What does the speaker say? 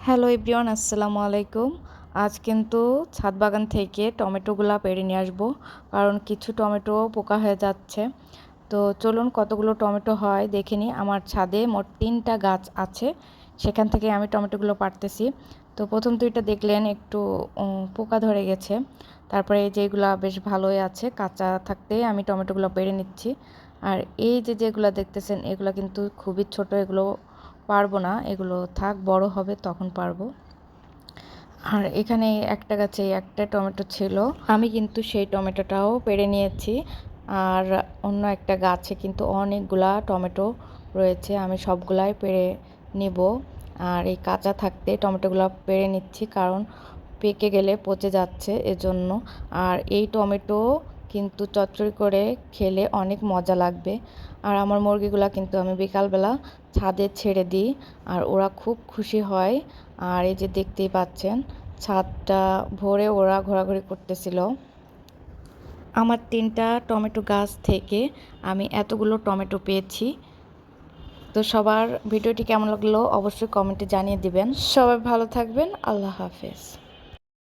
Hello everyone, আসসালামু আলাইকুম। আজ কিন্তু ছাদ বাগান থেকে টমেটোগুলা পেড়ে নিয়ে আসবো, কারণ কিছু টমেটো পোকা হয়ে যাচ্ছে। তো চলুন কতগুলো টমেটো হয় দেখে নিই। আমার ছাদে মোট 3টা গাছ আছে, সেখান থেকে আমি টমেটোগুলো পাড়তেছি। তো প্রথম 2টা দেখলেন একটু পোকা ধরে গেছে, তারপরে যেগুলা বেশ ভালোই আছে, কাঁচা থাকতেই আমি টমেটোগুলো পেড়ে নিচ্ছি। আর এই যেগুলো দেখতেছেন এগুলো কিন্তু খুবই ছোট, এগুলো পারবো না, এগুলো থাক, বড় হবে তখন পারবো। আর এখানে একটা গাছে একটা টমেটো ছিল, আমি কিন্তু সেই টমেটোটাও পেড়ে নিয়েছি। আর অন্য একটা গাছে কিন্তু অনেকগুলা টমেটো রয়েছে, আমি সবগুলাই পেড়ে নিব। আর এই কাঁচা থাকতে টমেটোগুলো পেড়ে নিচ্ছি, কারণ পেকে গেলে পচে যাচ্ছে এজন্য। আর এই টমেটো কিন্তু চচ্চড়ি করে খেলে অনেক মজা লাগবে। আর আমার মুরগিগুলা কিন্তু আমি বিকালবেলা ছাদে ছেড়ে দিই, আর ওরা খুব খুশি হয়। আর এই যে দেখতেই পাচ্ছেন, ছাদটা ভরে ওরা ঘোরাঘুরি করতেছিল। আমার 3টা টমেটো গাছ থেকে আমি এতগুলো টমেটো পেয়েছি। তো সবার ভিডিওটি কেমন লাগলো অবশ্যই কমেন্টে জানিয়ে দিবেন। সবাই ভালো থাকবেন, আল্লাহ হাফেজ।